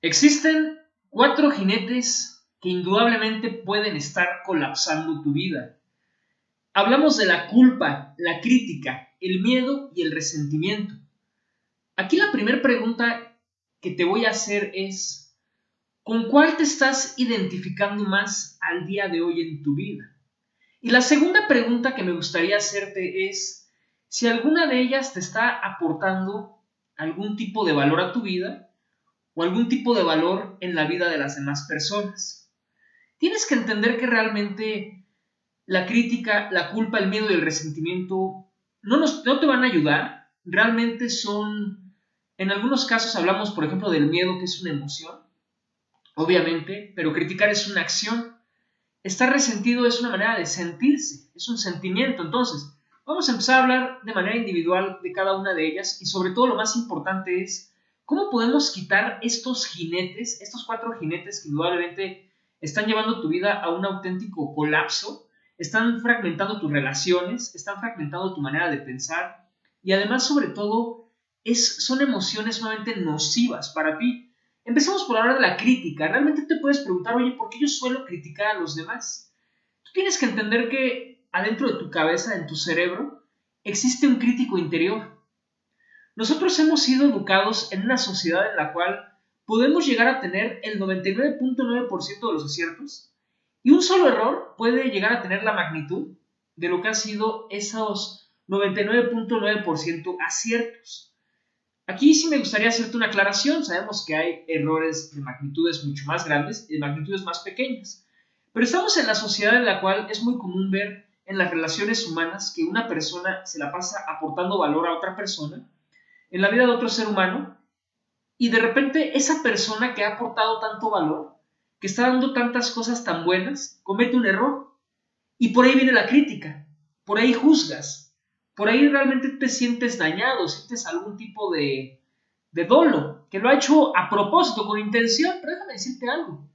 Existen cuatro jinetes que indudablemente pueden estar colapsando tu vida. Hablamos de la culpa, la crítica, el miedo y el resentimiento. Aquí la primera pregunta que te voy a hacer es, ¿con cuál te estás identificando más al día de hoy en tu vida? Y la segunda pregunta que me gustaría hacerte es, si alguna de ellas te está aportando algún tipo de valor a tu vida o algún tipo de valor en la vida de las demás personas. Tienes que entender que realmente la crítica, la culpa, el miedo y el resentimiento no te van a ayudar. Realmente son, en algunos casos hablamos, por ejemplo, del miedo, que es una emoción, obviamente, pero criticar es una acción. Estar resentido es una manera de sentirse, es un sentimiento. Entonces, vamos a empezar a hablar de manera individual de cada una de ellas y sobre todo lo más importante es cómo podemos quitar estos jinetes, estos cuatro jinetes que indudablemente están llevando tu vida a un auténtico colapso, están fragmentando tus relaciones, están fragmentando tu manera de pensar y además sobre todo son emociones sumamente nocivas para ti. Empecemos por hablar de la crítica. Realmente te puedes preguntar, oye, ¿por qué yo suelo criticar a los demás? Tú tienes que entender que adentro de tu cabeza, en tu cerebro, existe un crítico interior. Nosotros hemos sido educados en una sociedad en la cual podemos llegar a tener el 99.9% de los aciertos y un solo error puede llegar a tener la magnitud de lo que han sido esos 99.9% aciertos. Aquí sí me gustaría hacerte una aclaración. Sabemos que hay errores de magnitudes mucho más grandes y de magnitudes más pequeñas. Pero estamos en la sociedad en la cual es muy común ver en las relaciones humanas que una persona se la pasa aportando valor a otra persona, en la vida de otro ser humano, y de repente esa persona que ha aportado tanto valor, que está dando tantas cosas tan buenas, comete un error. Y por ahí viene la crítica, por ahí juzgas, por ahí realmente te sientes dañado, sientes algún tipo de dolo, que lo ha hecho a propósito, con intención, pero déjame decirte algo.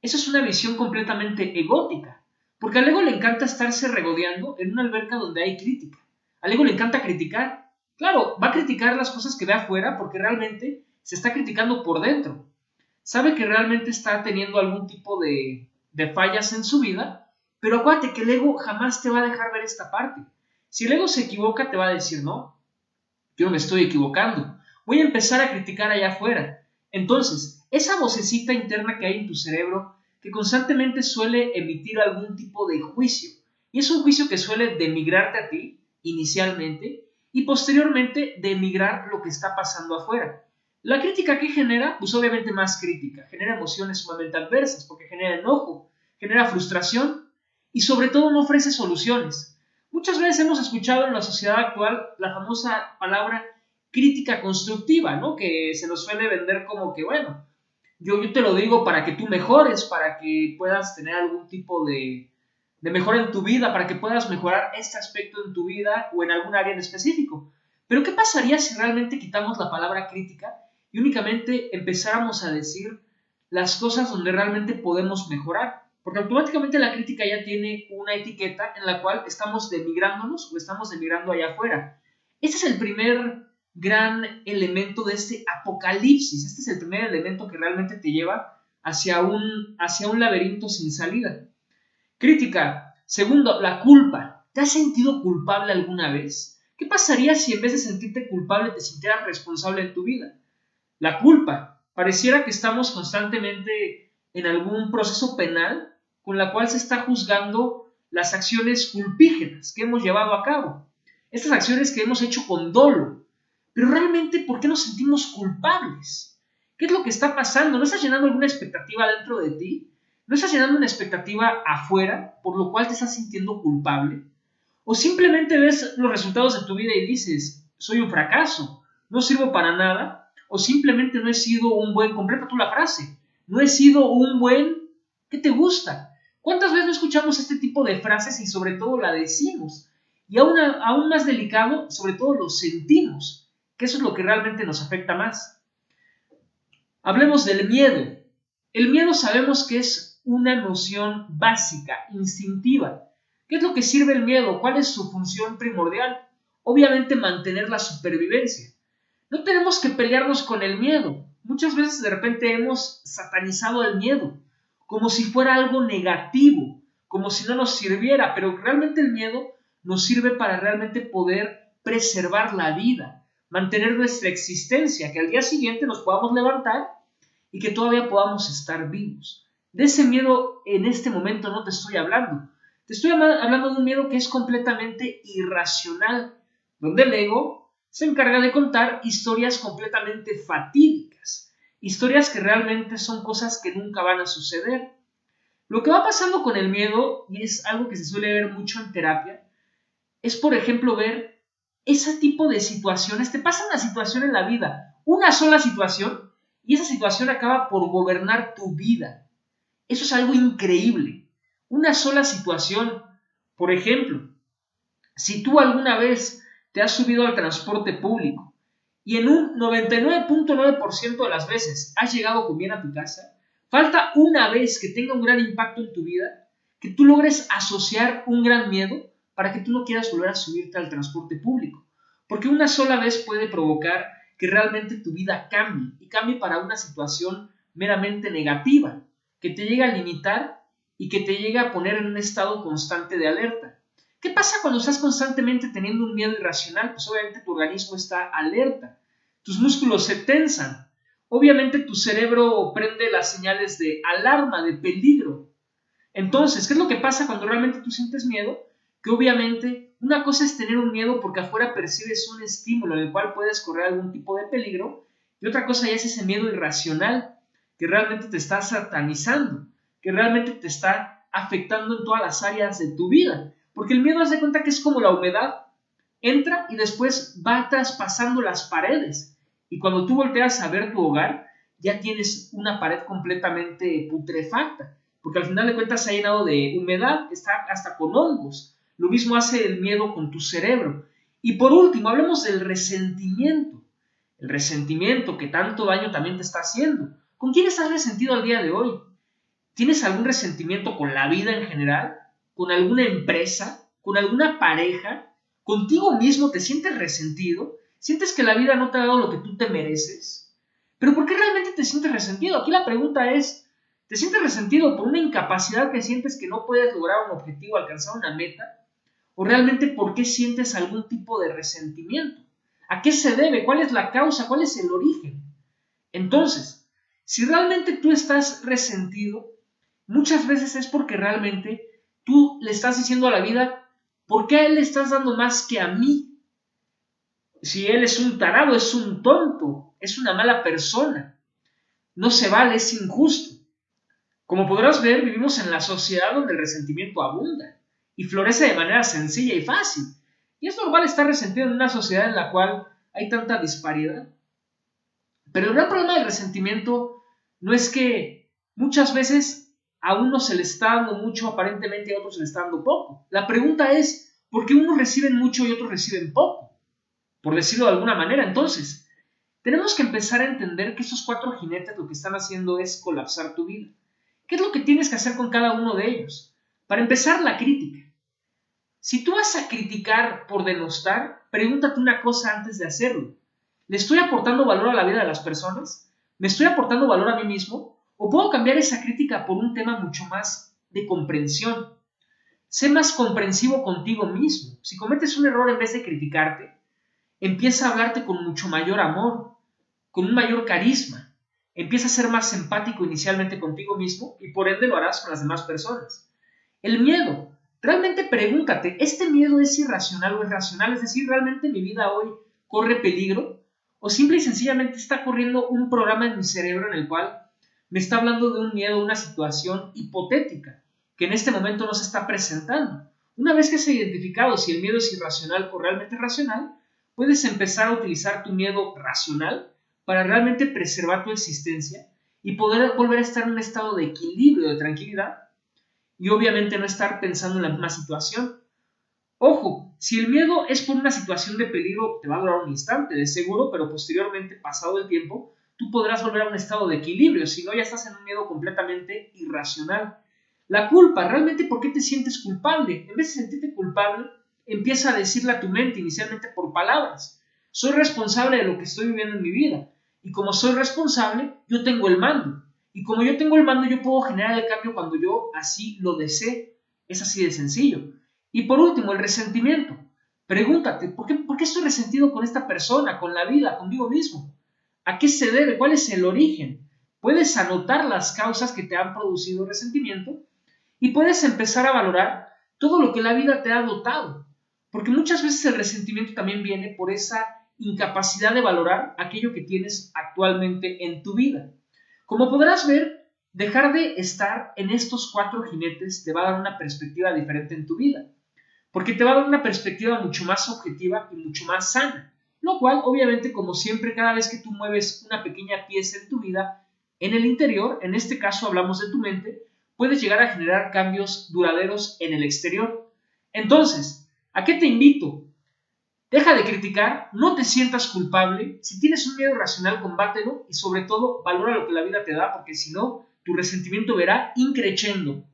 Eso es una visión completamente egótica, porque al ego le encanta estarse regodeando en una alberca donde hay crítica. Al ego le encanta criticar. Claro, va a criticar las cosas que ve afuera porque realmente se está criticando por dentro. Sabe que realmente está teniendo algún tipo de fallas en su vida, pero acuérdate que el ego jamás te va a dejar ver esta parte. Si el ego se equivoca, te va a decir, no, yo me estoy equivocando, voy a empezar a criticar allá afuera. Entonces, esa vocecita interna que hay en tu cerebro, que constantemente suele emitir algún tipo de juicio, y es un juicio que suele demigrarte a ti, inicialmente, y posteriormente demigrar lo que está pasando afuera. La crítica que genera, pues obviamente más crítica, genera emociones sumamente adversas, porque genera enojo, genera frustración, y sobre todo no ofrece soluciones. Muchas veces hemos escuchado en la sociedad actual la famosa palabra crítica constructiva, ¿no? Que se nos suele vender como que, bueno, yo te lo digo para que tú mejores, para que puedas tener algún tipo de mejora en tu vida, para que puedas mejorar este aspecto en tu vida o en algún área en específico. Pero ¿qué pasaría si realmente quitamos la palabra crítica y únicamente empezáramos a decir las cosas donde realmente podemos mejorar? Porque automáticamente la crítica ya tiene una etiqueta en la cual estamos demigrándonos o estamos demigrando allá afuera. Este es el primer gran elemento de este apocalipsis. Este es el primer elemento que realmente te lleva hacia un laberinto sin salida. Crítica. Segundo, la culpa. ¿Te has sentido culpable alguna vez? ¿Qué pasaría si en vez de sentirte culpable te sintieras responsable en tu vida? La culpa. Pareciera que estamos constantemente en algún proceso penal con la cual se está juzgando las acciones culpígenas que hemos llevado a cabo. Estas acciones que hemos hecho con dolo. Pero realmente, ¿por qué nos sentimos culpables? ¿Qué es lo que está pasando? ¿No estás llenando alguna expectativa dentro de ti? ¿No estás llenando una expectativa afuera, por lo cual te estás sintiendo culpable? ¿O simplemente ves los resultados de tu vida y dices, soy un fracaso, no sirvo para nada? ¿O simplemente no he sido un buen, completa tú la frase, no he sido un buen, ¿qué te gusta? ¿Cuántas veces no escuchamos este tipo de frases y sobre todo la decimos? Y aún más delicado, sobre todo lo sentimos, que eso es lo que realmente nos afecta más. Hablemos del miedo. El miedo sabemos que es una emoción básica, instintiva. ¿Qué es lo que sirve el miedo? ¿Cuál es su función primordial? Obviamente mantener la supervivencia. No tenemos que pelearnos con el miedo. Muchas veces de repente hemos satanizado el miedo como si fuera algo negativo, como si no nos sirviera, pero realmente el miedo nos sirve para realmente poder preservar la vida, mantener nuestra existencia, que al día siguiente nos podamos levantar y que todavía podamos estar vivos. De ese miedo en este momento no te estoy hablando. Te estoy hablando de un miedo que es completamente irracional, donde el ego se encarga de contar historias completamente fatídicas, historias que realmente son cosas que nunca van a suceder. Lo que va pasando con el miedo, y es algo que se suele ver mucho en terapia, es por ejemplo ver ese tipo de situaciones. Te pasa una situación en la vida, una sola situación, y esa situación acaba por gobernar tu vida. Eso es algo increíble. Una sola situación. Por ejemplo, si tú alguna vez te has subido al transporte público y en un 99.9% de las veces has llegado con bien a tu casa, falta una vez que tenga un gran impacto en tu vida, que tú logres asociar un gran miedo para que tú no quieras volver a subirte al transporte público. Porque una sola vez puede provocar que realmente tu vida cambie y cambie para una situación meramente negativa, que te llegue a limitar y que te llegue a poner en un estado constante de alerta. ¿Qué pasa cuando estás constantemente teniendo un miedo irracional? Pues obviamente tu organismo está alerta, tus músculos se tensan, obviamente tu cerebro prende las señales de alarma, de peligro. Entonces, ¿qué es lo que pasa cuando realmente tú sientes miedo? Que obviamente una cosa es tener un miedo porque afuera percibes un estímulo en el cual puedes correr algún tipo de peligro, y otra cosa ya es ese miedo irracional que realmente te está satanizando, que realmente te está afectando en todas las áreas de tu vida. Porque el miedo, haz de cuenta que es como la humedad, entra y después va traspasando las paredes. Y cuando tú volteas a ver tu hogar, ya tienes una pared completamente putrefacta, porque al final de cuentas se ha llenado de humedad, está hasta con hongos. Lo mismo hace el miedo con tu cerebro. Y por último, hablemos del resentimiento. El resentimiento que tanto daño también te está haciendo. ¿Con quién estás resentido al día de hoy? ¿Tienes algún resentimiento con la vida en general? ¿Con alguna empresa? ¿Con alguna pareja? ¿Contigo mismo te sientes resentido? ¿Sientes que la vida no te ha dado lo que tú te mereces? ¿Pero por qué realmente te sientes resentido? Aquí la pregunta es, ¿te sientes resentido por una incapacidad que sientes que no puedes lograr un objetivo, alcanzar una meta? ¿O realmente por qué sientes algún tipo de resentimiento? ¿A qué se debe? ¿Cuál es la causa? ¿Cuál es el origen? Entonces, si realmente tú estás resentido, muchas veces es porque realmente tú le estás diciendo a la vida, ¿por qué a él le estás dando más que a mí? Si él es un tarado, es un tonto, es una mala persona, no se vale, es injusto. Como podrás ver, vivimos en la sociedad donde el resentimiento abunda y florece de manera sencilla y fácil. Y es normal estar resentido en una sociedad en la cual hay tanta disparidad. Pero el gran problema del resentimiento no es que muchas veces a uno se le está dando mucho aparentemente y a otros se le está dando poco. La pregunta es, ¿por qué unos reciben mucho y otros reciben poco? Por decirlo de alguna manera. Entonces, tenemos que empezar a entender que estos cuatro jinetes lo que están haciendo es colapsar tu vida. ¿Qué es lo que tienes que hacer con cada uno de ellos? Para empezar, la crítica. Si tú vas a criticar por denostar, pregúntate una cosa antes de hacerlo. ¿Le estoy aportando valor a la vida de las personas? ¿Me estoy aportando valor a mí mismo? ¿O puedo cambiar esa crítica por un tema mucho más de comprensión? Sé más comprensivo contigo mismo. Si cometes un error en vez de criticarte, empieza a hablarte con mucho mayor amor, con un mayor carisma. Empieza a ser más empático inicialmente contigo mismo y por ende lo harás con las demás personas. El miedo. Realmente pregúntate, ¿este miedo es irracional o es racional? Es decir, ¿realmente mi vida hoy corre peligro? ¿O simple y sencillamente está corriendo un programa en mi cerebro en el cual me está hablando de un miedo, una situación hipotética que en este momento no se está presentando? Una vez que se ha identificado si el miedo es irracional o realmente racional, puedes empezar a utilizar tu miedo racional para realmente preservar tu existencia y poder volver a estar en un estado de equilibrio, de tranquilidad, y obviamente no estar pensando en la misma situación. Ojo, si el miedo es por una situación de peligro, te va a durar un instante, de seguro, pero posteriormente, pasado el tiempo, tú podrás volver a un estado de equilibrio, si no ya estás en un miedo completamente irracional. La culpa, ¿realmente por qué te sientes culpable? En vez de sentirte culpable, empieza a decirle a tu mente inicialmente por palabras. Soy responsable de lo que estoy viviendo en mi vida. Y como soy responsable, yo tengo el mando. Y como yo tengo el mando, yo puedo generar el cambio cuando yo así lo desee. Es así de sencillo. Y por último, el resentimiento. Pregúntate, ¿por qué estoy resentido con esta persona, con la vida, conmigo mismo? ¿A qué se debe? ¿Cuál es el origen? Puedes anotar las causas que te han producido resentimiento y puedes empezar a valorar todo lo que la vida te ha dotado. Porque muchas veces el resentimiento también viene por esa incapacidad de valorar aquello que tienes actualmente en tu vida. Como podrás ver, dejar de estar en estos 4 jinetes te va a dar una perspectiva diferente en tu vida, porque te va a dar una perspectiva mucho más objetiva y mucho más sana, lo cual obviamente, como siempre, cada vez que tú mueves una pequeña pieza en tu vida, en el interior, en este caso hablamos de tu mente, puedes llegar a generar cambios duraderos en el exterior. Entonces, ¿a qué te invito? Deja de criticar, no te sientas culpable. Si tienes un miedo irracional, combátelo y sobre todo valora lo que la vida te da, porque si no, tu resentimiento verá increciendo.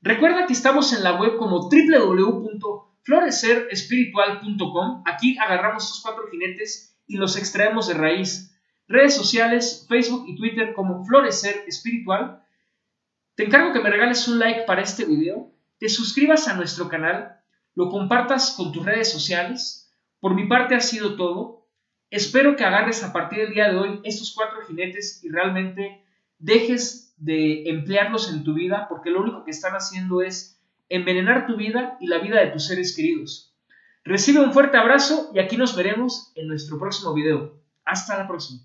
Recuerda que estamos en la web como www.florecerespiritual.com. Aquí agarramos estos 4 jinetes y los extraemos de raíz. Redes sociales, Facebook y Twitter como Florecer Espiritual. Te encargo que me regales un like para este video, te suscribas a nuestro canal, lo compartas con tus redes sociales. Por mi parte ha sido todo. Espero que agarres a partir del día de hoy estos 4 jinetes y realmente dejes de emplearlos en tu vida, porque lo único que están haciendo es envenenar tu vida y la vida de tus seres queridos. Recibe un fuerte abrazo y aquí nos veremos en nuestro próximo video. Hasta la próxima.